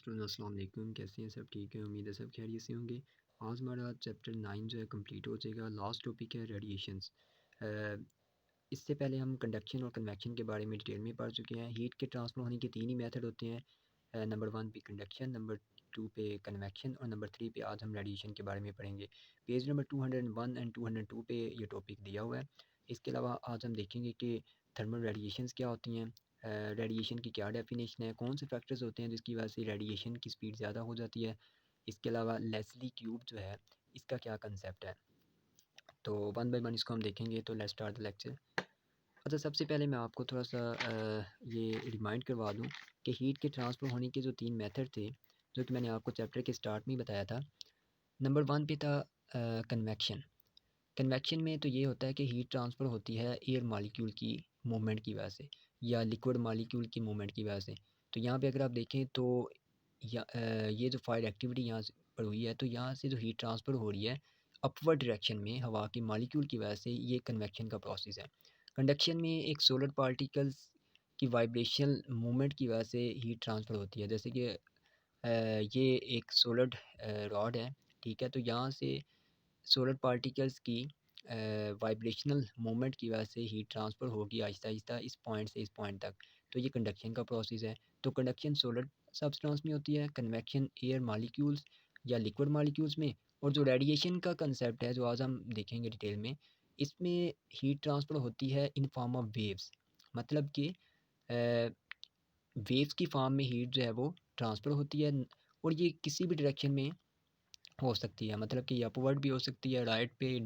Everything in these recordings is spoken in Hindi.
फ्रेंड्स अस्सलाम वालेकुम। कैसे हैं सब? ठीक है, उम्मीद है सब खैरियत से होंगे। आज हमारा चैप्टर 9 जो है कंप्लीट हो जाएगा। लास्ट टॉपिक है रेडिएशंस। इससे पहले हम कंडक्शन और कन्वेक्शन के बारे में डिटेल में पढ़ चुके हैं। हीट के ट्रांसफ़र होने के तीन ही मेथड होते हैं। नंबर 1 पे कंडक्शन, नंबर 2 पे कन्वेक्शन और नंबर 3 पे आज हम रेडिएशन के बारे में पढ़ेंगे। पेज नंबर 201 एंड 202 पे ये टॉपिक दिया हुआ है। इसके अलावा आज हम देखेंगे कि थर्मल रेडिएशंस क्या होती हैं, रेडिएशन की क्या डेफिनेशन है, कौन से फैक्टर्स होते हैं जिसकी वजह से रेडिएशन की स्पीड ज़्यादा हो जाती है। इसके अलावा लेस्ली क्यूब जो है इसका क्या कंसेप्ट है। तो वन बाय वन इसको हम देखेंगे। तो लेट्स स्टार्ट द लेक्चर। अच्छा, सबसे पहले मैं आपको थोड़ा सा ये रिमाइंड करवा दूं कि हीट के ट्रांसफ़र होने के जो तीन मेथड थे, जो कि मैंने आपको चैप्टर के स्टार्ट में ही बताया था। नंबर 1 पे था कन्वेक्शन। कन्वेक्शन में तो ये होता है कि हीट ट्रांसफ़र होती है एयर मॉलिक्यूल की मूवमेंट की वजह से या लिक्विड मॉलिक्यूल की मूवमेंट की वजह से। तो यहाँ पे अगर आप देखें तो ये जो फायर एक्टिविटी यहाँ से पर हुई है, तो यहाँ से जो हीट ट्रांसफ़र हो रही है अपवर्ड डायरेक्शन में हवा की मॉलिक्यूल की वजह से, ये कन्वेक्शन का प्रोसेस है। कंडक्शन में एक सोलर पार्टिकल्स की वाइब्रेशनल मूवमेंट की वजह से हीट ट्रांसफ़र होती है। जैसे कि ये एक सोलिड रॉड है, ठीक है? तो यहाँ से सोलर पार्टिकल्स की वाइब्रेशनल मूवमेंट की वजह से हीट ट्रांसफ़र होगी आहिस्ता-आहिस्ता इस पॉइंट से इस पॉइंट तक। तो ये कंडक्शन का प्रोसेस है। तो कंडक्शन सोलर सब्सटेंस में होती है, कन्वेक्शन एयर मॉलिक्यूल्स या लिक्विड मॉलिक्यूल्स में। और जो रेडिएशन का कंसेप्ट है, जो आज हम देखेंगे डिटेल में, इसमें हीट ट्रांसफ़र होती है इन फॉर्म ऑफ वेव्स। मतलब कि वेव्स की फॉर्म में हीट जो है वो ट्रांसफ़र होती है और ये किसी भी डायरेक्शन में हो सकती है। मतलब कि अपवर्ड भी हो सकती है, राइट पे,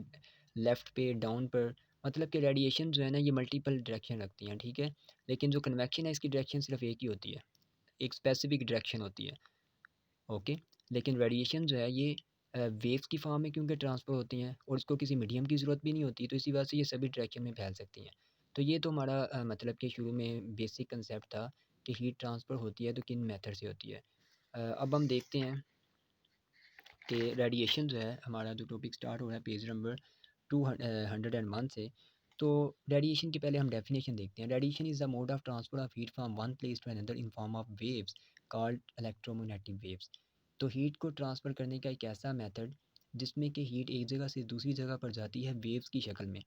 लेफ़्ट पे, डाउन पर। मतलब कि रेडिएशन जो है ना, ये मल्टीपल डायरेक्शन रखती हैं, ठीक है? लेकिन जो कन्वेक्शन है इसकी डायरेक्शन सिर्फ़ एक ही होती है, एक स्पेसिफ़िक डायरेक्शन होती है, ओके? लेकिन रेडिएशन जो है ये वेव्स की फॉर्म में क्योंकि ट्रांसफ़र होती हैं और इसको किसी मीडियम की ज़रूरत भी नहीं होती, तो इसी वजह से ये सभी डायरेक्शन में फैल सकती हैं। तो ये तो हमारा मतलब कि शुरू में बेसिक कंसेप्ट था कि हीट ट्रांसफ़र होती है तो किन मेथड से होती है। अब हम देखते हैं कि रेडिएशन जो है, हमारा जो टॉपिक स्टार्ट हो रहा है पेज नंबर 201 से। तो रेडिएशन के पहले हम डेफिनेशन देखते हैं। Radiation is the mode of transfer of heat from one place to another in form of waves called electromagnetic waves. तो हीट को ट्रांसफ़र करने का एक ऐसा मेथड जिसमें कि हीट एक जगह से दूसरी जगह पर जाती है वेव्स की शक्ल में,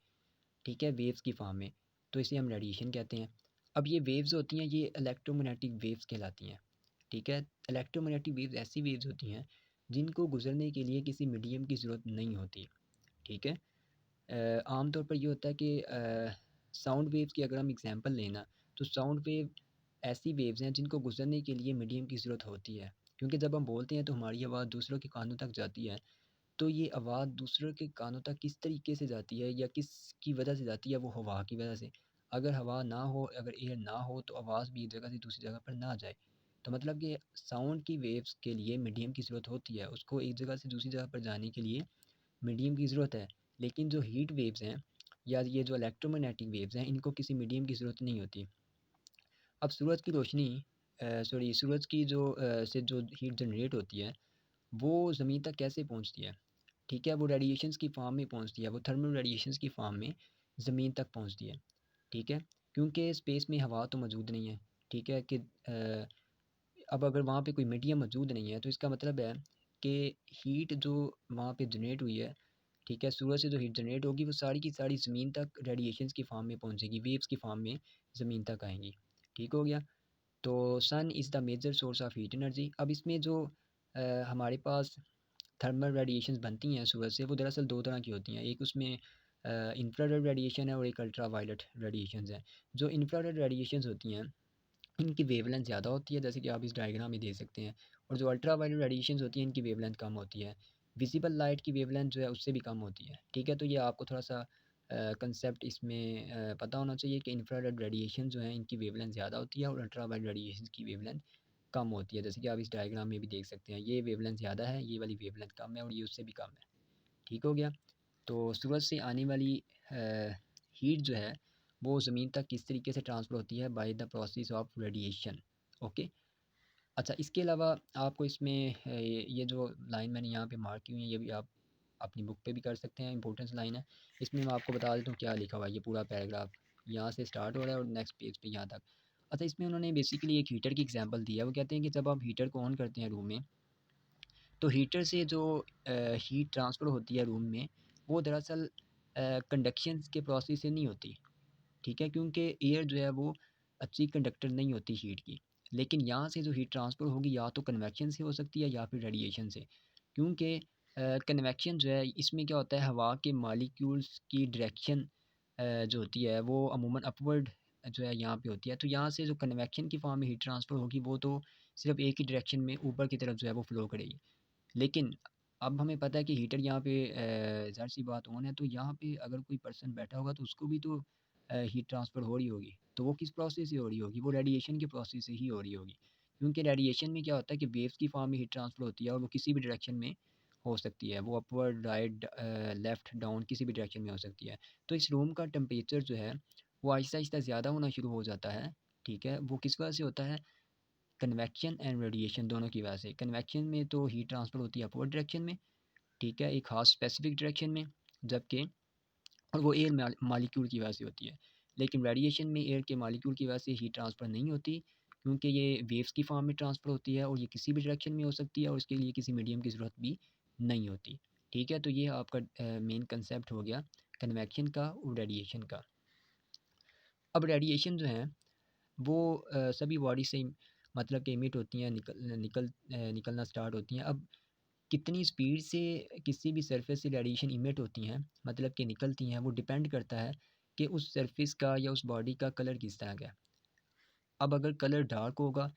ठीक है, वेव्स की फॉर्म में। तो इसे हम रेडिएशन कहते हैं। अब ये वेव्स होती हैं, ये इलेक्ट्रोमैग्नेटिक वेव्स कहलाती हैं, ठीक है? इलेक्ट्रोमैग्नेटिक वेव्स ऐसी वेव्स होती हैं जिनको गुजरने के लिए किसी मीडियम की ज़रूरत नहीं होती, ठीक है? आमतौर पर ये होता है कि साउंड वेव्स की अगर हम एग्जांपल लें ना, तो साउंड वेव ऐसी वेव्स हैं जिनको गुजरने के लिए मीडियम की ज़रूरत होती है। क्योंकि जब हम बोलते हैं तो हमारी आवाज़ दूसरों के कानों तक जाती है। तो ये आवाज़ दूसरों के कानों तक किस तरीके से जाती है या किसकी वजह से जाती है, वो हवा की वजह से। अगर हवा ना हो, अगर एयर ना हो, तो आवाज़ भी एक जगह से दूसरी जगह पर ना जाए। तो मतलब कि साउंड की वेव्स के लिए मीडियम की ज़रूरत होती है, उसको एक जगह से दूसरी जगह पर जाने के लिए मीडियम की ज़रूरत है। लेकिन जो हीट वेव्स हैं या ये जो इलेक्ट्रोमैग्नेटिक वेव्स हैं, इनको किसी मीडियम की ज़रूरत नहीं होती। अब सूरज की रोशनी सूरज की जो से जो हीट जनरेट होती है, वो ज़मीन तक कैसे पहुँचती है? ठीक है, वो रेडिएशंस की फ़ॉर्म में पहुँचती है, वो थर्मल रेडिएशंस की फ़ॉर्म में ज़मीन तक पहुँचती है, ठीक है? क्योंकि स्पेस में हवा तो मौजूद नहीं है, ठीक है? कि अब अगर वहाँ पे कोई मीडियम मौजूद नहीं है, तो इसका मतलब है कि हीट जो वहाँ पे जनरेट हुई है, ठीक है? सूरज से जो हीट जनरेट होगी, वो सारी की सारी ज़मीन तक रेडिएशंस की फ़ॉर्म में पहुँचेगी, वेव्स की फ़ॉर्म में ज़मीन तक आएँगी, ठीक हो गया? तो sun is the major source of heat energy. अब इसमें जो हमारे पास थर्मल रेडिएशंस बनती हैं सूरज से, वो दरअसल 2 तरह की होती हैं। एक उसमें इंफ्रारेड रेडिएशन है और एक अल्ट्रा वायलेट रेडिएशंस हैं। जो इंफ्रारेड रेडिएशंस होती हैं, इनकी वेवलेंथ ज़्यादा होती है, जैसे कि आप इस डायग्राम में देख सकते हैं। और जो अल्ट्रा वायलेट रेडिएशंस होती हैं, इनकी वेवलेंथ कम होती है। विज़िबल लाइट की वेवलेंथ जो है उससे भी कम होती है, ठीक है? तो ये आपको थोड़ा-सा कंसेप्ट इसमें पता होना चाहिए कि इंफ्रारेड रेडिएशन जो हैं, इनकी वेवलेंथ ज़्यादा होती है और अल्ट्रा वायलेट रेडिएशंस की वेवलेंथ कम होती है। जैसे कि आप इस डायग्राम में भी देख सकते हैं, ये वेवलेंथ ज़्यादा है, ये वाली वेवलेंथ कम है और ये उससे भी कम है। ठीक हो गया? तो सूरज से आने वाली हीट जो है वो ज़मीन तक किस तरीके से ट्रांसफ़र होती है, by the process of radiation, okay. अच्छा, इसके अलावा आपको इसमें ये जो लाइन मैंने यहाँ पे मार्क की हुई है, ये भी आप अपनी बुक पे भी कर सकते हैं, इंपॉर्टेंस लाइन है। इसमें मैं आपको बता देता हूँ क्या लिखा हुआ है, ये पूरा पैराग्राफ यहाँ से स्टार्ट हो रहा है और नेक्स्ट पेज पे यहाँ तक। अच्छा, इसमें उन्होंने बेसिकली एक हीटर की एग्जांपल दी है। वो कहते हैं कि जब आप हीटर को ऑन करते हैं रूम में, तो हीटर से जो हीट ट्रांसफ़र होती है रूम में, वो दरअसल कंडक्शन के प्रोसेस से नहीं होती, ठीक है? क्योंकि एयर जो है वो अच्छी कंडक्टर नहीं होती हीट की। लेकिन यहाँ से जो हीट ट्रांसफ़र होगी या तो कन्वेक्शन से हो सकती है या फिर रेडिएशन से। क्योंकि कन्वेक्शन जो है इसमें क्या होता है, हवा के मॉलिक्यूल्स की डायरेक्शन जो होती है वो अमूमन अपवर्ड जो है यहाँ पे होती है। तो यहाँ से जो कन्वेक्शन की फॉर्म में हीट ट्रांसफ़र होगी वो तो सिर्फ़ एक ही डायरेक्शन में ऊपर की तरफ जो है वो फ़्लो करेगी। लेकिन अब हमें पता है कि हीटर यहाँ पे ज़ाहिर-सी बात ऑन है, तो यहाँ पे अगर कोई पर्सन बैठा होगा तो उसको भी तो हीट ट्रांसफ़र हो रही होगी। तो वो किस प्रोसेस से हो रही होगी? वो रेडिएशन के प्रोसेस से ही हो रही होगी। क्योंकि रेडिएशन में क्या होता है कि वेव्स की फॉर्म में हीट ट्रांसफ़र होती है और वो किसी भी डायरेक्शन में हो सकती है। वो अपवर्ड, राइट, लेफ्ट, डाउन किसी भी डायरेक्शन में हो सकती है। तो इस रूम का टेम्परेचर जो है वो आहिस्ता-आहिस्ता ज़्यादा होना शुरू हो जाता है, ठीक है? वो किस वजह से होता है? कन्वेक्शन एंड रेडिएशन दोनों की वजह से। कन्वेक्शन में तो हीट ट्रांसफ़र होती है अपवर्ड डायरेक्शन में, ठीक है, एक ख़ास स्पेसिफिक डायरेक्शन में, जबकि और वो एयर मॉलिक्यूल की वजह से होती है। लेकिन रेडिएशन में एयर के मॉलिक्यूल की वजह से हीट ट्रांसफ़र नहीं होती, क्योंकि ये वेव्स की फॉर्म में ट्रांसफ़र होती है और ये किसी भी डायरेक्शन में हो सकती है और इसके लिए किसी मीडियम की ज़रूरत भी नहीं होती। ठीक है, तो ये आपका मेन कंसेप्ट हो गया कन्वेक्शन का और रेडिएशन का। अब रेडिएशन जो है वो सभी बॉडी से मतलब कि इमिट होती हैं, निकलना स्टार्ट होती हैं। अब कितनी स्पीड से किसी भी सरफेस से रेडिएशन इमिट होती हैं, मतलब कि निकलती हैं, वो डिपेंड करता है कि उस सरफेस का या उस बॉडी का कलर किस तरह का है। अब अगर कलर डार्क होगा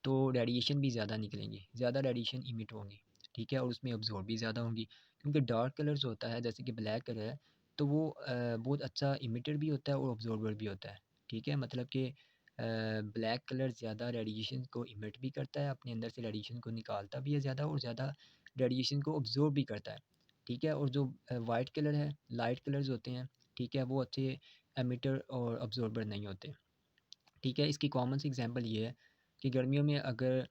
तो रेडिएशन भी ज़्यादा निकलेंगी, ज़्यादा रेडिएशन इमिट होंगी, ठीक है, और उसमें अब्जॉर्ब भी ज़्यादा होंगी। क्योंकि डार्क कलर जो होता है जैसे कि ब्लैक कलर है, तो वो बहुत अच्छा इमिटर भी होता है और अब्जॉर्बर भी होता है, ठीक है। मतलब कि ब्लैक कलर ज़्यादा रेडिएशन को इमिट भी करता है, अपने अंदर से रेडिएशन को निकालता भी है ज़्यादा और ज़्यादा रेडिएशन को अब्जॉर्ब भी करता है, ठीक है। और जो वाइट कलर है, लाइट कलर्स होते हैं, ठीक है, वो अच्छे एमिटर और अब्जॉर्बर नहीं होते। ठीक है, इसकी कॉमन सी एग्जांपल ये है कि गर्मियों में अगर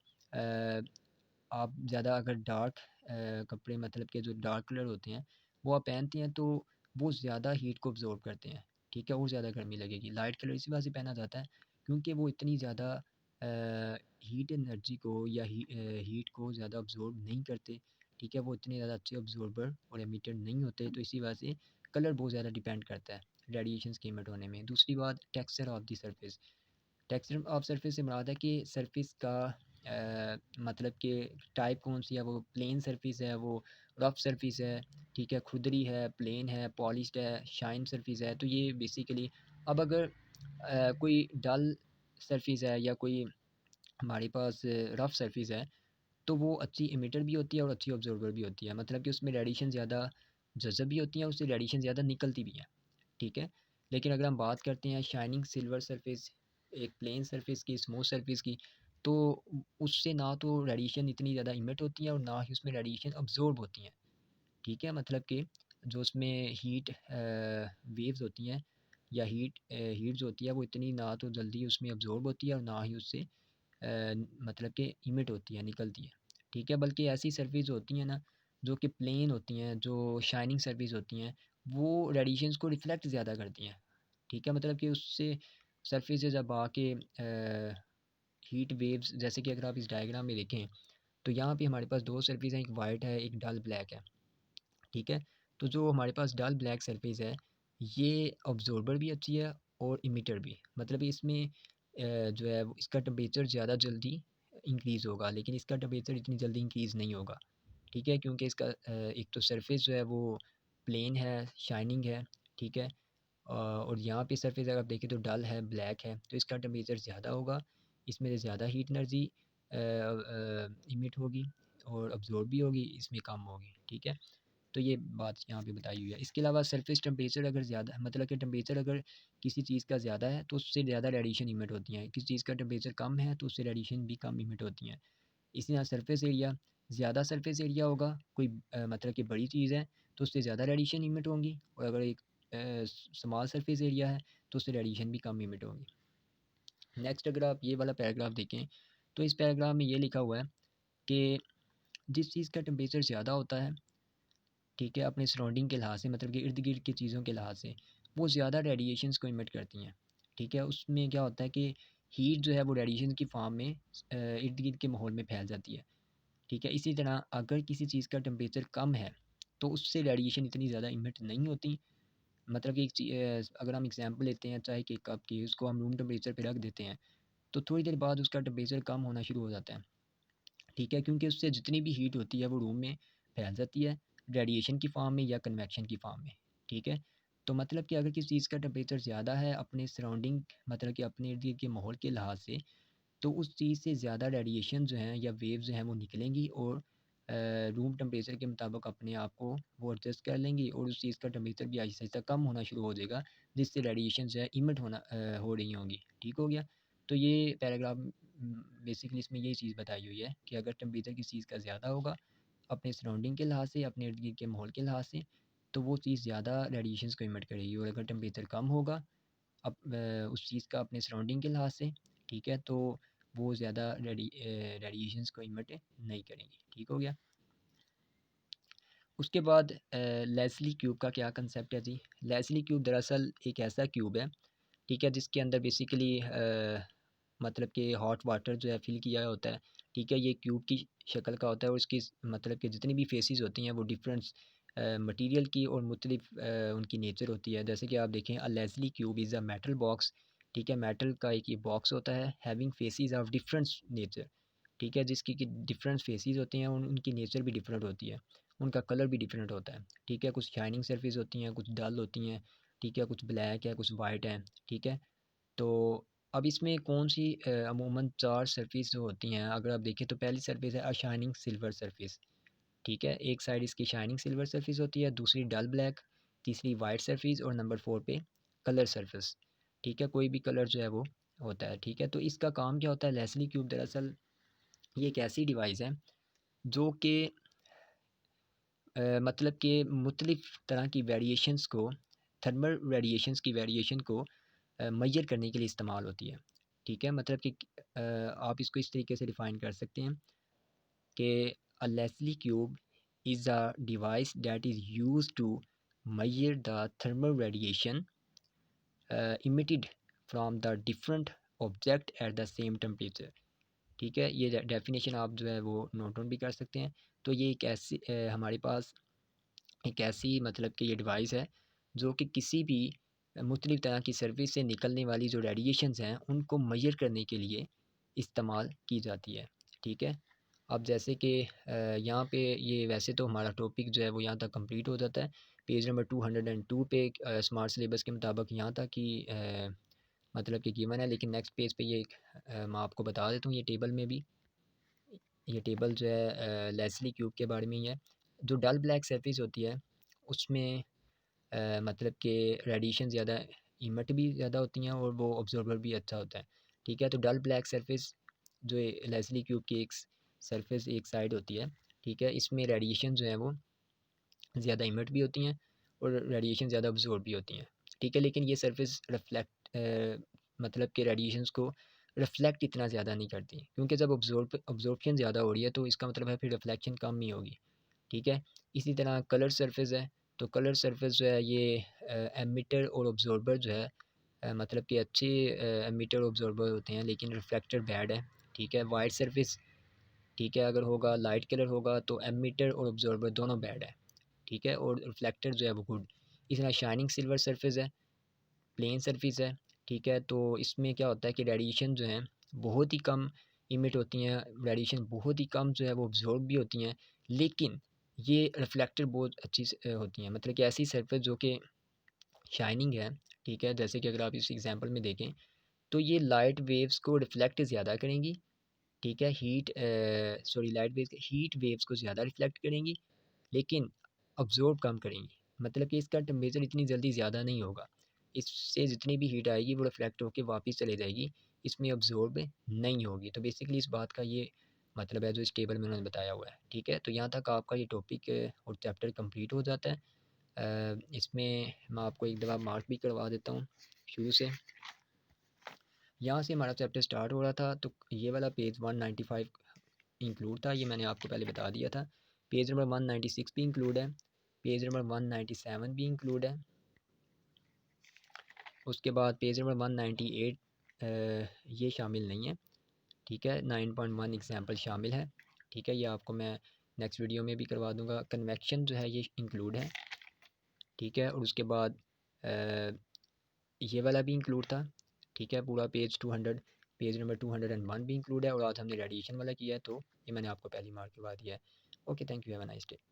आप ज़्यादा अगर डार्क कपड़े मतलब कि जो डार्क कलर होते हैं, वो आप पहनते हैं तो वो ज़्यादा हीट को अब्ज़ॉर्ब करते हैं, ठीक है? और ज़्यादा गर्मी लगेगी। लाइट कलर इसी वजह से पहना जाता है क्योंकि वो इतनी ज़्यादा हीट एनर्जी को या हीट को ज़्यादा अब्ज़ॉर्ब नहीं करते, ठीक है? वो इतने ज़्यादा अच्छे अब्ज़ॉर्बर और एमिटर नहीं होते, तो इसी वजह से कलर बहुत ज़्यादा डिपेंड करता है रेडिएशंस के एमिट होने में। दूसरी बात, texture of the surface. Texture of surface से मुराद है कि सरफेस का मतलब कि टाइप कौन सी है, वो प्लेन सरफेस है, वो रफ सरफेस है, ठीक है, खुरदरी है, प्लेन है, पॉलिश्ड है, शाइन सरफेस है। तो ये बेसिकली अब अगर कोई डल सरफेस है या कोई हमारे पास रफ सरफेस है, तो वो अच्छी इमिटर भी होती है और अच्छी ऑब्जर्वर भी होती है। मतलब कि उसमें रेडिएशन ज़्यादा जज़ब भी होती है, उससे रेडिएशन ज़्यादा निकलती भी है, ठीक है। लेकिन अगर हम बात करते हैं शाइनिंग सिल्वर सरफेस, एक प्लेन सरफेस की, स्मूथ सरफेस की, तो उससे ना तो रेडिएशन इतनी ज़्यादा इमिट होती है और ना ही उसमें रेडिएशन अब्जॉर्ब होती हैं, ठीक है। मतलब कि जो उसमें हीट वेव्स होती हैं या हीट जो होती है वो इतनी ना तो जल्दी उसमें अब्जॉर्ब होती है और ना ही उससे मतलब कि इमिट होती है, निकलती है, ठीक है। बल्कि ऐसी सरफेस होती हैं ना जो कि प्लेन होती हैं, जो शाइनिंग सरफेस होती हैं, वो रेडिएशंस को रिफ्लेक्ट ज़्यादा करती हैं, ठीक है। मतलब कि उससे सरफेस से जब आके हीट वेव्स, जैसे कि अगर आप इस डायग्राम में देखें तो यहाँ पे हमारे पास दो सरफेस हैं, एक वाइट है, एक डल ब्लैक है, ठीक है। तो जो हमारे पास डल ब्लैक सरफेस है, ये अब्जॉर्बर भी अच्छी है और इमिटर भी। मतलब इसमें जो है इसका टेम्परेचर ज़्यादा जल्दी इंक्रीज़ होगा, लेकिन इसका टेम्परेचर इतनी जल्दी इंक्रीज़ नहीं होगा, ठीक है। क्योंकि इसका एक तो सरफेस जो है वो प्लेन है, शाइनिंग है, ठीक है। और यहाँ पे सरफेस अगर आप देखें तो डल है, ब्लैक है, तो इसका टेम्परेचर ज़्यादा होगा, इसमें से ज़्यादा हीट एनर्जी इमिट होगी और अब्जॉर्ब भी होगी, इसमें कम होगी, ठीक है। तो ये बात यहाँ पे बताई हुई है। इसके अलावा सरफेस टेम्परेचर अगर ज़्यादा मतलब कि टेम्परेचर अगर किसी चीज़ का ज़्यादा है तो उससे ज़्यादा रेडिएशन इमिट होती हैं, किसी चीज़ का टेम्परेचर कम है तो उससे रेडिएशन भी कम इमिट होती हैं। इसी तरह सरफेस एरिया, ज़्यादा सरफेस एरिया होगा कोई मतलब कि बड़ी चीज़ है तो उससे ज़्यादा रेडिएशन इमिट होंगी, और अगर एक स्मॉल सरफेस एरिया है तो उससे रेडिएशन भी कम इमिट होगी। नेक्स्ट अगर आप ये वाला पैराग्राफ देखें तो इस पैराग्राफ में ये लिखा हुआ है कि जिस चीज़ का टेम्परेचर ज़्यादा होता है, ठीक है, अपने सराउंडिंग के लिहाज से, मतलब कि इर्द-गिर्द की चीज़ों के लिहाज से, वो ज़्यादा रेडिएशंस को इमिट करती हैं, ठीक है। उसमें क्या होता है कि हीट जो है वो रेडिएशन की फॉर्म में इर्द गिर्द के माहौल में फैल जाती है। ठीक है, इसी तरह अगर किसी चीज़ का टेम्परेचर कम है तो उससे रेडिएशन इतनी ज़्यादा इमिट नहीं होती। मतलब कि अगर हम एग्जांपल लेते हैं चाय के कप की, उसको हम रूम टेम्परेचर पे रख देते हैं तो थोड़ी देर बाद उसका टेम्परेचर कम होना शुरू हो जाता है। ठीक है, क्योंकि उससे जितनी भी हीट होती है वो रूम में फैल जाती है, रेडिएशन की फॉर्म में या कन्वेक्शन की फॉर्म में। ठीक है, तो मतलब कि अगर किसी चीज़ का टेम्परेचर ज़्यादा है अपने सराउंडिंग, मतलब कि अपने इर्द गिर्द के माहौल के लिहाज से, तो उस चीज़ से ज़्यादा रेडिएशन जो हैं या वेव्स जो हैं वो निकलेंगी और रूम टेम्परेचर के मुताबिक अपने आप को वो एडजस्ट कर लेंगी और उस चीज़ का टेम्परेचर भी आहिस्ता आहिस्ता कम होना शुरू हो जाएगा, जिससे रेडिएशन जो है इमिट होना हो रही होंगी। ठीक हो गया? तो ये पैराग्राफ बेसिकली इसमें यही चीज़ बताई हुई है कि अगर टेम्परेचर किसी चीज़ का ज़्यादा होगा अपने सराउंडिंग के लिहाज से, अपने इर्द गिर्द के माहौल के लिहाज से, तो वो चीज़ ज़्यादा रेडिएशंस को इमिट करेगी, और अगर टेम्परेचर कम होगा उस चीज़ का अपने सराउंडिंग के लिहाज से, ठीक है, तो वो ज़्यादा रेडिएशंस को इमिट नहीं करेंगी। ठीक हो गया? उसके बाद लेस्ली क्यूब का क्या कंसेप्ट है जी? लेस्ली क्यूब दरअसल एक ऐसा क्यूब है, ठीक है, जिसके अंदर बेसिकली मतलब कि हॉट वाटर जो है फिल किया होता है। ठीक है, ये क्यूब की शक्ल का होता है और इसकी मतलब कि जितनी भी फेसेस होती हैं वो डिफरेंट मटेरियल की और मुख्तलिफ उनकी नेचर होती है। जैसे कि आप देखें, a Leslie cube is a metal box. ठीक है, मेटल का एक ये बॉक्स होता है having faces of different nature. ठीक है, जिसकी कि डिफरेंट फेसेस होती हैं, उनकी नेचर भी डिफरेंट होती है, उनका कलर भी डिफरेंट होता है। ठीक है, कुछ शाइनिंग सरफेस होती हैं, कुछ डल होती हैं। ठीक है, कुछ ब्लैक है, कुछ वाइट है। ठीक है, तो अब इसमें कौन-सी अमूमन 4 सरफ़ेस जो होती हैं, अगर आप देखें तो पहली सरफ़ेस है शाइनिंग सिल्वर सरफ़ेस। ठीक है, एक साइड इसकी शाइनिंग सिल्वर सरफ़ेस होती है, दूसरी डल ब्लैक, तीसरी वाइट सरफ़ेस और नंबर 4 पे कलर सरफ़ेस। ठीक है, कोई भी कलर जो है वो होता है। ठीक है, तो इसका काम क्या होता है? लेस्ली क्यूब दरअसल ये एक ऐसी डिवाइस है जो कि मतलब कि मुख्तलिफ़ तरह की वेरिएशंस को, थर्मल रेडिएशंस की वेरिएशन को मेजर करने के लिए इस्तेमाल होती है। ठीक है, मतलब कि आप इसको इस तरीके से डिफ़ाइन कर सकते हैं कि a Leslie cube is a device that is used to measure the thermal radiation emitted from the different object at the same temperature। ठीक है, ये डेफिनेशन आप जो है वो नोट डाउन भी कर सकते हैं। तो ये एक ऐसी हमारे पास एक ऐसी मतलब कि ये डिवाइस है जो कि किसी भी मुख्तलिफ़ तरह की सर्विस से निकलने वाली जो रेडिएशंस हैं उनको मेजर करने के लिए इस्तेमाल की जाती है। ठीक है, अब जैसे कि यहाँ पे ये वैसे तो हमारा टॉपिक जो है वो यहाँ तक कंप्लीट हो जाता है। पेज नंबर 202 पे स्मार्ट सिलेबस के मुताबिक यहाँ तक ही मतलब कि गिवन है, लेकिन नेक्स्ट पेज पे ये मैं आपको बता देता हूँ, ये टेबल में भी ये टेबल जो है लेस्ली क्यूब के बारे में ही है। जो डल ब्लैक सरफेस होती है उसमें मतलब कि रेडिएशन ज़्यादा इमिट भी ज़्यादा होती हैं और वो ऑब्जर्वर भी अच्छा होता है। ठीक है, तो डल ब्लैक सरफेस जो लेस्ली क्यूब की एक सरफेस एक साइड होती है। ठीक है, इसमें रेडिएशन जो है वो ज़्यादा इमिट भी होती हैं और रेडिएशन ज़्यादा ऑब्जॉर्ब भी होती हैं। ठीक है, लेकिन ये सरफेस मतलब कि रेडिएशंस को रिफ्लेक्ट इतना ज़्यादा नहीं करती, क्योंकि जब ऑब्जॉर्प्शन ज़्यादा हो रही है तो इसका मतलब है फिर रिफ्लेक्शन कम ही होगी। ठीक है, इसी तरह कलर सरफेस है, तो कलर सरफेस जो है ये एमिटर और ऑब्जॉर्बर जो है मतलब कि अच्छे एमिटर ऑब्जॉर्बर होते हैं, लेकिन रिफ्लेक्टर बैड है। ठीक है, वाइट सरफेस, ठीक है, अगर होगा लाइट कलर होगा तो एमिटर और ऑब्जॉर्बर दोनों बैड है। ठीक है, और रिफ्लेक्टर जो है वो गुड। इस तरह शाइनिंग सिल्वर सरफेस है, प्लेन सरफेस है। ठीक है, तो इसमें क्या होता है कि रेडिएशन जो है बहुत ही कम इमिट होती हैं, रेडिएशन बहुत ही कम जो है वो ऑब्जॉर्ब भी होती हैं, लेकिन ये रिफ्लेक्टर बहुत अच्छी होती हैं। मतलब कि ऐसी सरफेस जो कि शाइनिंग है। ठीक है, जैसे कि अगर आप इस एग्जांपल में देखें तो ये लाइट वेव्स को रिफ्लेक्ट ज़्यादा करेंगी। ठीक है, लाइट वेव्स हीट वेव्स को ज़्यादा रिफ्लेक्ट करेंगी, लेकिन अब्ज़ॉर्ब कम करेंगी। मतलब कि इसका टेम्परेचर इतनी जल्दी ज़्यादा नहीं होगा। इससे जितनी भी हीट आएगी वो रिफ्लेक्ट होके वापस चली जाएगी, इसमें अब्ज़ॉर्ब नहीं होगी। तो बेसिकली इस बात का ये मतलब है जो इस टेबल में उन्होंने बताया हुआ है। ठीक है, तो यहाँ तक आपका ये टॉपिक और चैप्टर कंप्लीट हो जाता है। इसमें मैं आपको एक दफ़ा मार्क भी करवा देता हूँ शुरू से। यहाँ से हमारा चैप्टर स्टार्ट हो रहा था, तो ये वाला पेज 195 इंक्लूड था, ये मैंने आपको पहले बता दिया था। पेज नंबर 196 भी इंक्लूड है, पेज नंबर 197 भी इंक्लूड है। उसके बाद पेज नंबर 198 ये शामिल नहीं है, ठीक है। 9.1 एग्जांपल शामिल है, ठीक है। ये आपको मैं नेक्स्ट वीडियो में भी करवा दूंगा। कन्वेक्शन जो है ये इंक्लूड है, ठीक है। और उसके बाद ये वाला भी इंक्लूड था, ठीक है। पूरा पेज नंबर 201 भी इंक्लूड है, और आज हमने रेडिएशन वाला किया है, तो ये मैंने आपको पहली मार्क करवा दिया है। Okay, thank you, have a nice day.